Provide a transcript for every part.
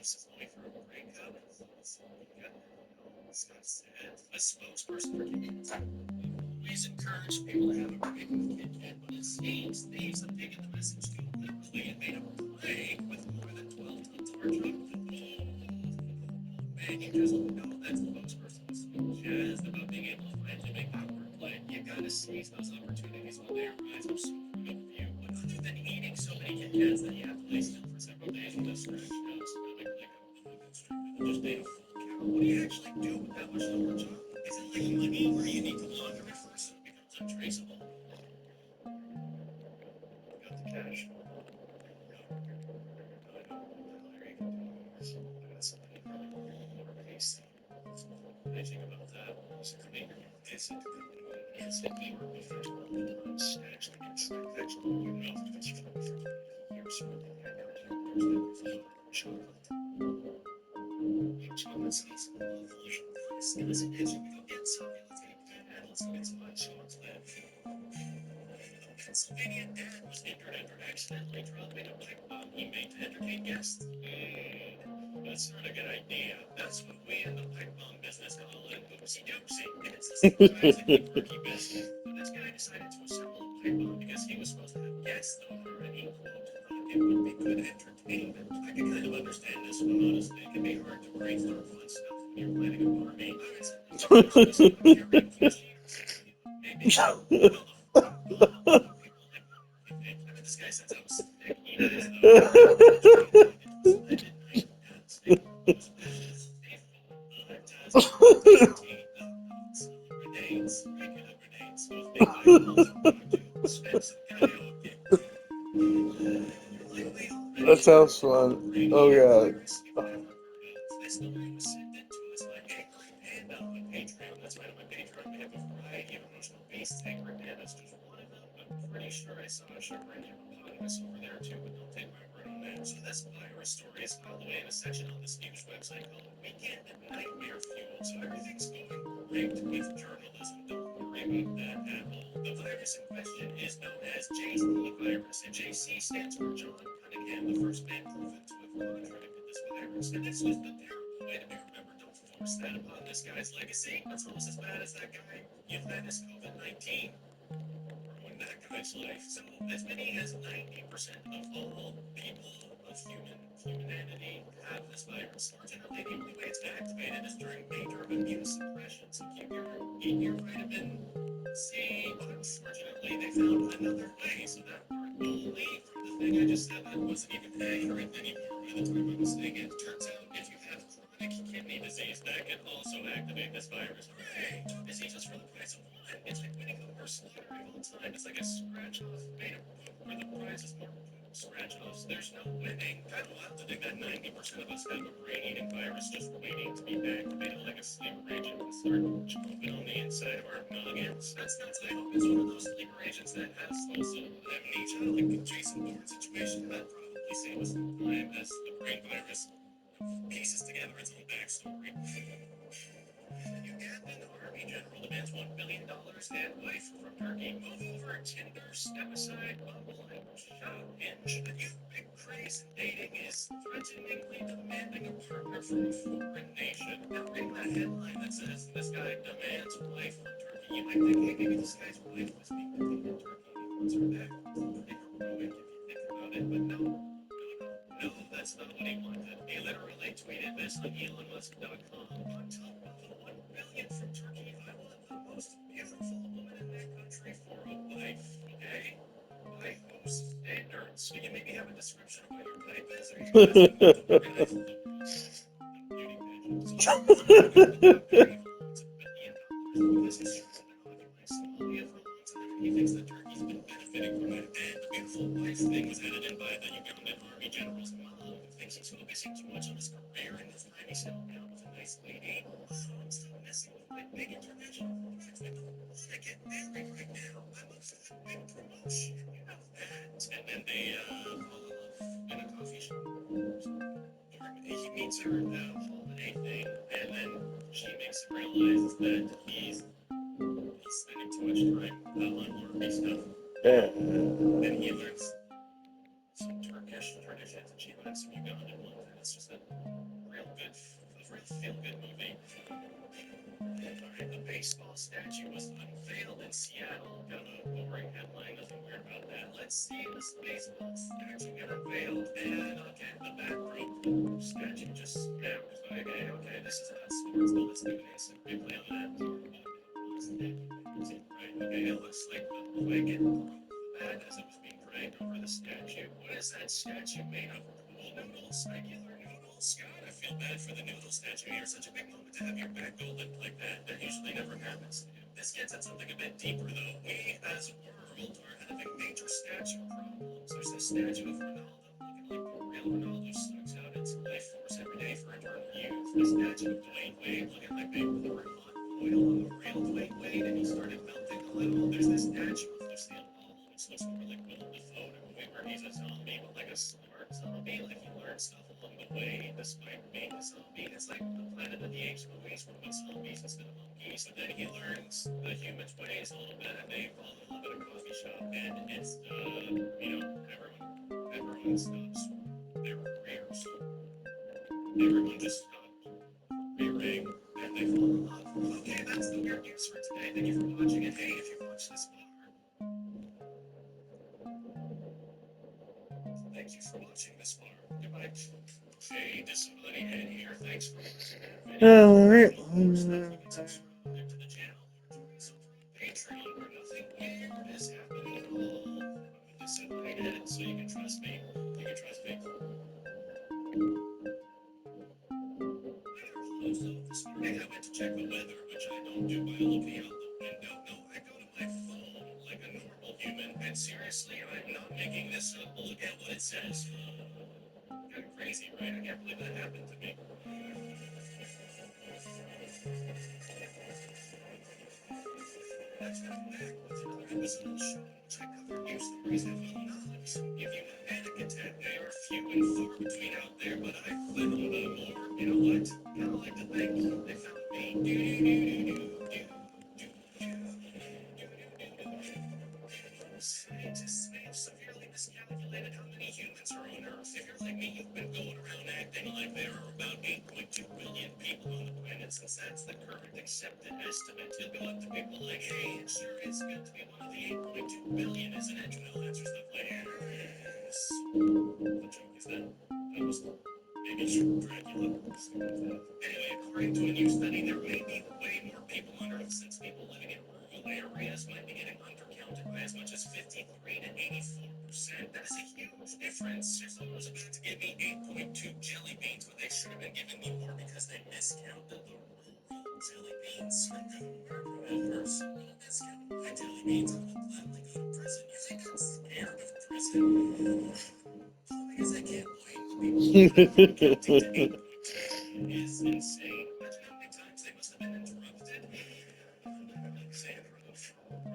A spokesperson for Kit Kat always encouraged people to have a break with Kit Kat, but it seems thieves have taken the message too literally and made a play with more than 12 tons of our chocolate. Man, you just know that spokesperson was so jazzed about being able to finally make that wordplay. You gotta seize those opportunities when they arise. I'm so proud of you. But other than eating so many Kit Kats that you have to lay still for several days with a stretched out stomach like a constrictor that just ate a full cow, what do you actually do with that much lower chocolate? Is it like money where you need to launder it first so it becomes untraceable? Got the cash. I think about that. It's cleaner. It's a it's a pure professional snatch like a transaction. You know, it's from years from the chocolate. Chocolate sauce. Let's go get some. Let's go get some hot chocolate. Pennsylvania dad was injured after accidentally dropping a pipe bomb he made to entertain guests. That's not a good idea. That's what we in the pipe bomb business call an oopsie doopsie. And it's a surprisingly quirky business. So this guy decided to assemble a pipe bomb because he was supposed to have guests over and he, quote, thought it would be good entertainment. I can kind of understand this one, honestly. It can be hard to brainstorm fun stuff when you're planning a party. Maybe. This guy says I was sick. That sounds fun. Oh god. This story was sent in to us by Angry Panda on Patreon. That's right, on my Patreon we have a variety of emotional beasts. Angry Panda's just one of them. I'm pretty sure I saw a sugar and hippopotamus over there too, but don't take my word on that. So this virus story is all the way in a section on this news website called Weekend Nightmare Fuel. So everything's going great with journalism. Don't worry about that at all. The virus in question is known as JC virus, and JC stands for John Cunningham, the first man proven to have contracted this virus. And it's just a terrible way to be remembered. Don't force that upon this guy's legacy. It's almost as bad as that guy. You've had this COVID-19 ruin that guy's life. So as many as 90% of all people of humanity have this virus. Fortunately, the only way it's activated is during major immune suppression. So eat your vitamin C. But unfortunately, they found another way. So that part only from the thing I just said that wasn't even accurate anymore by the time I was saying it. Turns out if you have chronic kidney disease, that can also activate this virus. Hooray! Two diseases for the price of one. It's like winning the worst lottery of all time. It's like a scratch off made of poop where the prize is more poop scratch offs. There's no winning. Kind of wild to think that 90% of us have a brain eating virus just waiting to be activated like a sleeper agent and start chomping on the inside of our noggins. That's nuts. I hope it's one of those sleeper agents that has also amnesia, like a Jason Bourne situation. That probably save us some time as the brain virus pieces together its own backstory. Ugandan Army General demands $1 billion and wife from Turkey move over Tinder, step aside, Bumble, and shop Hinge. The new big craze in dating is threateningly demanding a partner from a foreign nation. Now, reading that headline that says this guy demands a wife from Turkey, you might think, hey, maybe this guy's wife was being detained in Turkey and he wants her back. It's a little bit heroic if you think about it, but no, that's not what he wanted. He literally tweeted this on ElonMusk.com. On top of the 1 billion from Turkey, I want the most beautiful woman in that country for a wife. Okay? By whose standards? So you maybe have a description of what your type is, or you asking them to organize the beauty pageant. So it's very it's $1 billion because he's sure that they're occupying Somalia for a long time, and he thinks that Turkey's been benefiting from it. And the beautiful wife thing was headed in by the Ugandan Army General's mom, who thinks he's focusing too much on his career and his time he's settled down with a nice lady. I'm still messing with my big international projects. I don't want to get married right now. I'm up for that big promotion, you know that. And then they fall in love in a coffee shop. He meets her at a holiday thing, and then she makes him realize that he's spending too much time on worky stuff. Yeah. And he learns some Turkish traditions, and she learns some Ugandan ones. It's just a real good, feel-good movie. Alright, the baseball statue was unveiled in Seattle. Kind of a boring headline, nothing weird about that. Let's see this baseball statue get unveiled. And okay, the back rope statue just snapped. Okay, this is not sports. Well, let's do an instant replay on that. Right, okay, it looks like the leg it broke the bat as it was being dragged over the statue. What is that statue made of? Pool noodles? Regular noodles? God, I feel bad for the noodle statue here. Such a big moment to have your back go limp like that. That usually never happens. This gets at something a bit deeper, though. We, as a world, are having major statue problems. There's this statue of Ronaldo looking like the real Ronaldo sucks out its life force every day for eternal youth. The statue of Dwayne Wade looking like they poured hot oil on the real Dwayne Wade and he started melting a little. There's this statue of Lucille Ball, which looks more like Willem Dafoe in a movie where he's a zombie, but like a smart zombie. Like he learned stuff along the way despite being a zombie. It's like the Planet of the Apes movies where with zombies instead of monkeys. And then he learns the human's ways a little bit and they fall in love at a coffee shop. And it's, everyone stops their careers. Everyone just stops careering and they fall in love. Okay, that's the weird news for today. Thank you for watching. And hey, if you watched this far, thank you for watching this far. Goodbye. Hey, Disability Head here. Thanks for watching that video. Alright. Subscribe to the channel or join us over on Patreon where nothing weird is happening at all. I'm a Disability Head, so you can trust me. You can trust me. Also, this morning I went to check the weather, which I don't do by looking out the window. No, I go to my phone like a normal human. And seriously, I'm not making this up. Look at what it says. Kind of crazy, right? I can't believe that happened to me. Let's come back with another episode of the show in which I cover news stories that will not give you a panic attack. They are few and far between out there, but I found more. You know what? Kind of like to think they found me. Scientists may have severely miscalculated how many humans are on Earth. If you're like me, you've been going around acting like there are about 8.2 billion people on the planet, since that's the current accepted estimate. You'll go up to people like, hey, it sure is good to be one of the 8.2 billion, isn't it? And they'll answer stuff like, yes. What joke is that? That was maybe Dracula. Anyway, according to a new study, there may be way more people on Earth since people living in rural areas might be getting undercounted by as much as 53 to 84%. That is a huge difference. If someone was about to give me 8.2 jelly beans, but they should have been giving me more because they miscounted the rural jelly beans. Murderers will miscount my jelly beans. I will gladly go to prison. You think I'm scared of prison? Because I can't wait. Counting to 8 is insane. Imagine how many times they must have been interrupted. Alexandra from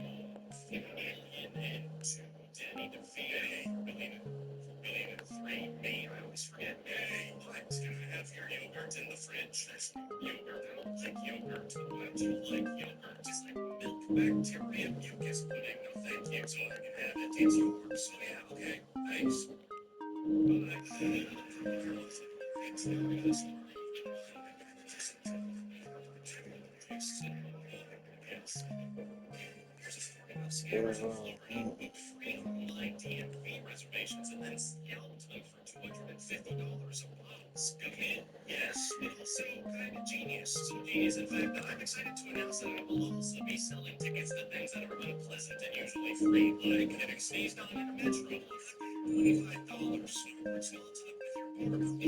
Alien into Danny DeVito, Billion and Three. Me, I always forget. Hey, what? Can I have your yogurt in the fridge? There's no yogurt. I don't like yogurt. Why do you like yogurt? It's like milk bacteria mucus pudding. No, thank you. So I can have it. It's yours. So yeah, okay. Thanks. DMV reservations and then scalped them for $250 a box. Good, yes, but also kind of genius. So genius, in fact, that I'm excited to announce that I will also be selling tickets to things that are unpleasant and usually free, like getting sneezed on in a metro. $25. Skeleton with your board of $845.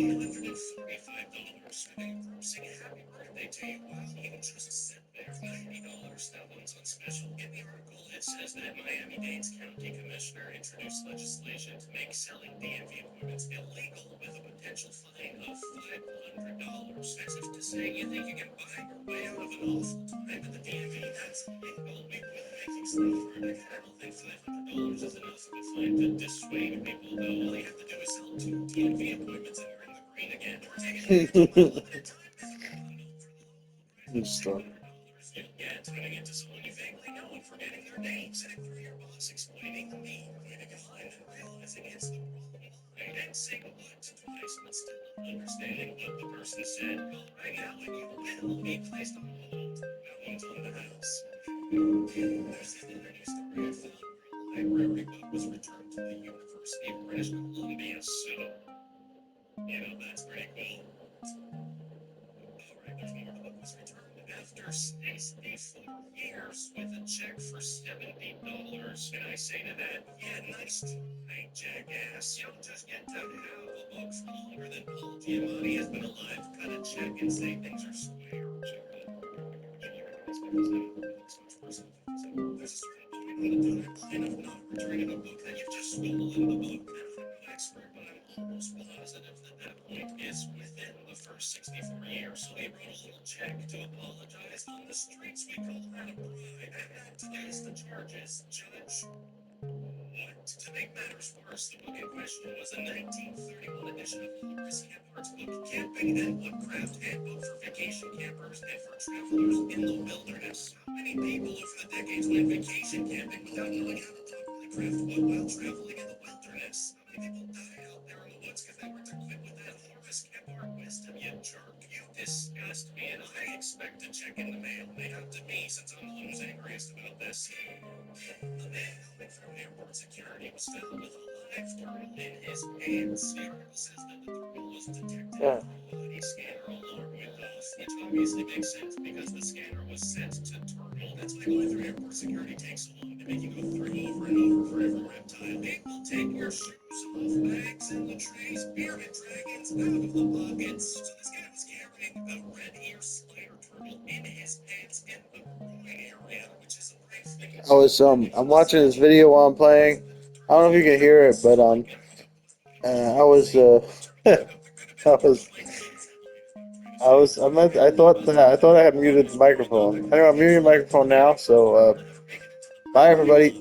And a grossing happy birthday to you while you can just sit there. $90. That one's on special. In the article, it says that Miami-Dade County Commissioner introduced legislation to make selling DMV appointments illegal with a potential fine of $500. As if to say, you think you can buy your way out of an awful time at the DMV? That's illegal. We will making stuff for it. I don't think $500 is enough of a fine to dissuade people, though. All you have to do is sell 2 DMV appointments and you're in the green again. Or take it a limited time. Stop. Yeah, turning into someone you vaguely know and forgetting their name, sitting through your boss explaining the need, waiting in line and realizing it's the wrong line, and saying what twice. nice, but still not understanding what the person said. Right now, and you will be placed on hold. No one's on the house. There's another news story I found where a library book was returned to the University of British Columbia, so, that's pretty cool. Alright, there's more. The book was returned after 64 years with a check for $70. And I say to that, yeah, nice try, jackass. You don't just get to have a book for longer than Paul Giamatti has been alive, cut a check and say things are square. There's a certain point on the timeline of not returning a book that you've just stolen the book. I'm no expert, but I'm almost positive that point is within the first 64 years. So he wrote a little check to apologize on the streets. We call that a bribe. And today's the charges, Judge. What? To make matters worse, the book in question was a 1931 edition of Horace Hepworth's book, Camping and Woodcraft Handbook for Vacation Campers and for Travelers in the Wilderness. How many people over the decades went vacation camping without knowing how to properly craft wood while traveling in the wilderness? How many people died out there in the woods because they weren't equipped with that Horace Hepworth wisdom, you jerk? You disgust me, and I expect a check in the mail made out to me since I'm the one who's angriest about this. The man coming through airport security was found with a live turtle in his hands. The article says that the turtle was detected Yeah. through a body scanner along with those, which obviously makes sense because the scanner was sent to turtle. That's why going through airport security takes so long. They make you go through over and over for every reptile. They will take your shoes off, bags in the trays, bearded dragons out of the pockets. So this guy was carrying a red ear spider turtle in his pants in the groin area, which is a bright thing. I'm watching this video while I'm playing. I don't know if you can hear it, but I was I thought I had muted the microphone. Anyway, I'm muting the microphone now. So bye everybody.